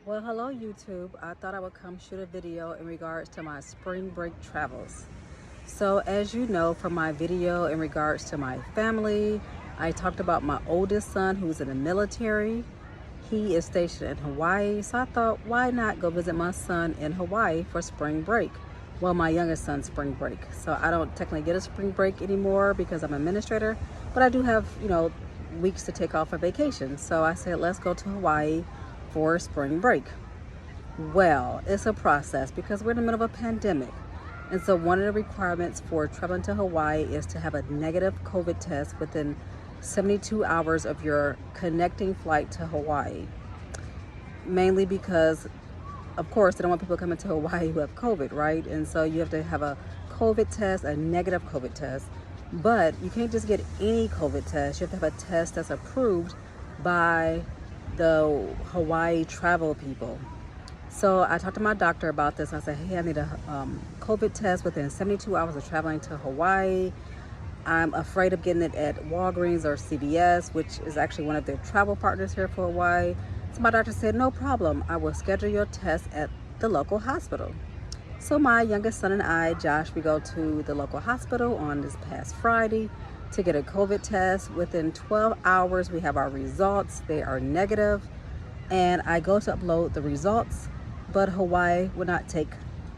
Well, hello YouTube. I thought I would come shoot a video in regards to my spring break travels. So as you know from my video in regards to my family, I talked about my oldest son who's in the military. He is stationed in Hawaii, so I thought why not go visit my son in Hawaii for spring break. Well, my youngest son's spring break. So I don't technically get a spring break anymore because I'm an administrator, but I do have, weeks to take off for vacation. So I said, let's go to Hawaii for spring break. Well, it's a process because we're in the middle of a pandemic. And so one of the requirements for traveling to Hawaii is to have a negative COVID test within 72 hours of your connecting flight to Hawaii. Mainly because, of course, they don't want people coming to Hawaii who have COVID, right? And so you have to have a COVID test, a negative COVID test. But you can't just get any COVID test. You have to have a test that's approved by the Hawaii travel people. So I talked to my doctor about this. I said, hey, I need a COVID test within 72 hours of traveling to Hawaii. I'm afraid of getting it at Walgreens or CVS, which is actually one of their travel partners here for Hawaii. So my doctor said, no problem. I will schedule your test at the local hospital. So my youngest son and I, Josh, we go to the local hospital on this past Friday to get a COVID test. Within 12 hours, we have our results. They are negative. And I go to upload the results, but Hawaii would not take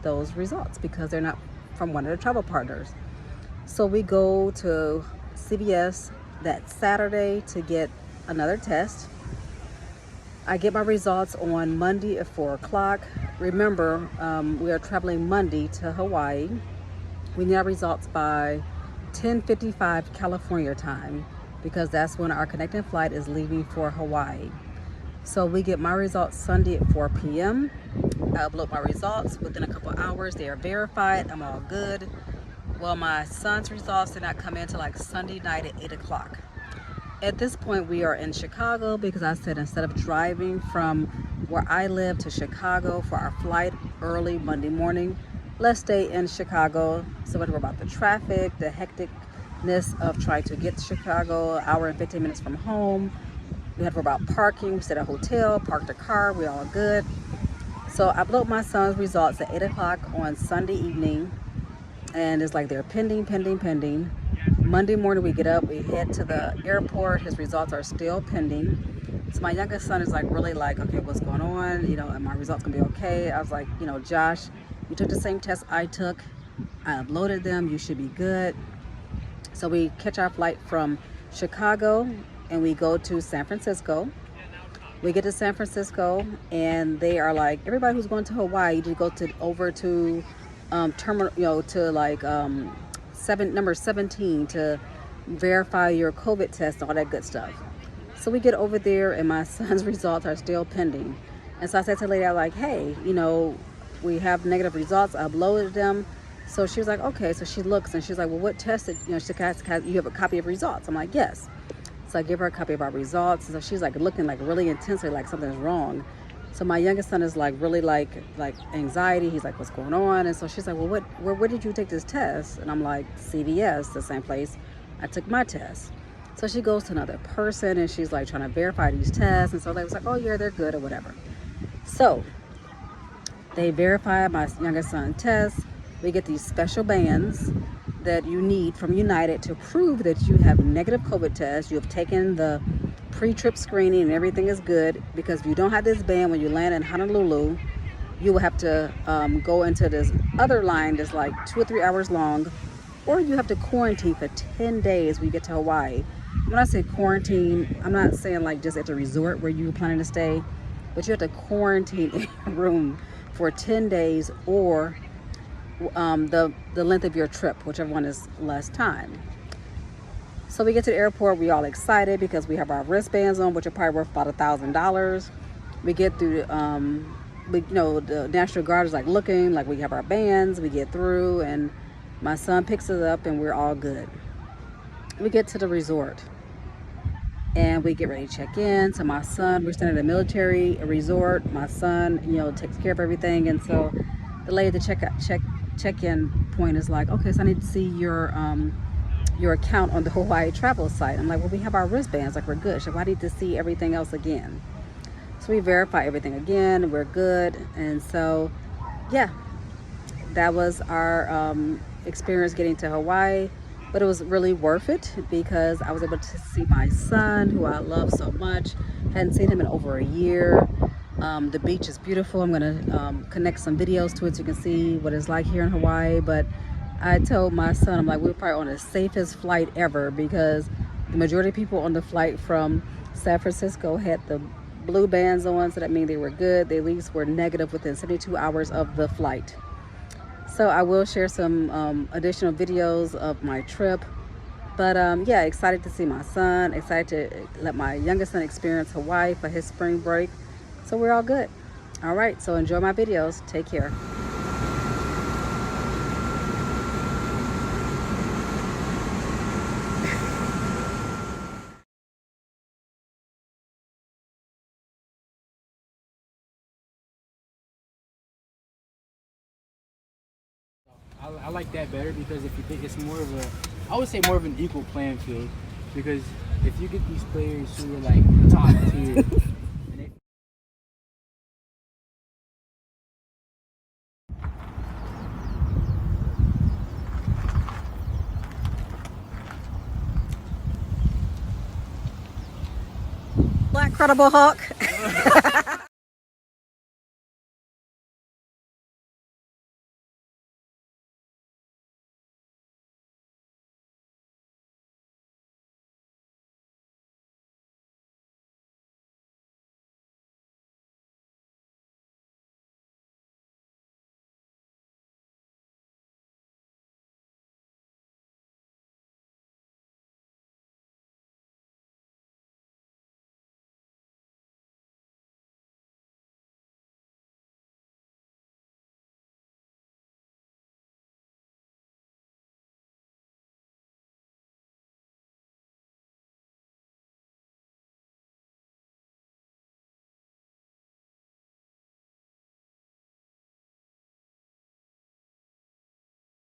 those results because they're not from one of the travel partners. So we go to CVS that Saturday to get another test. I get my results on Monday at 4 o'clock. Remember, we are traveling Monday to Hawaii. We need our results by 10:55 California time because that's when our connecting flight is leaving for Hawaii. So we get my results Sunday at 4 p.m. I upload my results. Within a couple hours, they are verified. I'm all good. Well, my son's results did not come in until like Sunday night at 8 o'clock. At this point, we are in Chicago because I said instead of driving from where I live to Chicago for our flight early Monday morning, let's stay in Chicago so we don't worry about the traffic, the hecticness of trying to get to Chicago, an hour and 15 minutes from home. We had to worry about parking. We stayed at a hotel, parked a car, we all good. So I upload my son's results at 8 o'clock on Sunday evening, and it's like they're pending. Monday morning we get up, we head to the airport, his results are still pending. So my youngest son is like really like, okay, what's going on? And my results gonna be okay? I was like, Josh, you took the same test I took. I uploaded them, you should be good. So we catch our flight from Chicago and we go to San Francisco. We get to San Francisco and they are like, everybody who's going to Hawaii, you go over to terminal, to like number 17 to verify your COVID test and all that good stuff. So we get over there and my son's results are still pending. And so I said to the lady, I'm like, hey, we have negative results. I uploaded them. So she was like, okay. So she looks and she's like, well, what test did, she said, you have a copy of results? I'm like, yes. So I give her a copy of our results. And so she's like looking like really intensely like something's wrong. So my youngest son is like really like anxiety. He's like, what's going on? And so she's like, well, where did you take this test? And I'm like, CVS, the same place I took my test. So she goes to another person and she's like trying to verify these tests. And so they was like, oh yeah, they're good or whatever. So they verify my youngest son's test. We get these special bands that you need from United to prove that you have negative COVID test. You have taken the pre-trip screening and everything is good, because if you don't have this band when you land in Honolulu, you will have to go into this other line that's like 2 or 3 hours long, or you have to quarantine for 10 days when you get to Hawaii. When I say quarantine, I'm not saying like just at the resort where you were planning to stay, but you have to quarantine in a room for 10 days or the length of your trip, whichever one is less time. So we get to the airport, we all excited because we have our wristbands on, which are probably worth about $1,000. We get through, the National Guard is like looking, like we have our bands, we get through and my son picks us up and we're all good. We get to the resort and we get ready to check in. So my son, we're staying at a military resort. My son, takes care of everything. And so the lady at the check-in point is like, okay, so I need to see your account on the Hawaii travel site. I'm like, well, we have our wristbands, like we're good. So I need to see everything else again. So we verify everything again. We're good. And so, yeah, that was our experience getting to Hawaii. But it was really worth it because I was able to see my son, who I love so much. Hadn't seen him in over a year. The beach is beautiful. I'm going to connect some videos to it so you can see what it's like here in Hawaii. But I told my son, I'm like, we're probably on the safest flight ever because the majority of people on the flight from San Francisco had the blue bands on, so that means they were good. They at least were negative within 72 hours of the flight. So I will share some additional videos of my trip. But yeah, excited to see my son, excited to let my youngest son experience Hawaii for his spring break. So we're all good. All right, so enjoy my videos. Take care. I like that better because if you think it's more of a, I would say more of an equal playing field, because if you get these players who are like top tier, and they, Black Credible Hawk.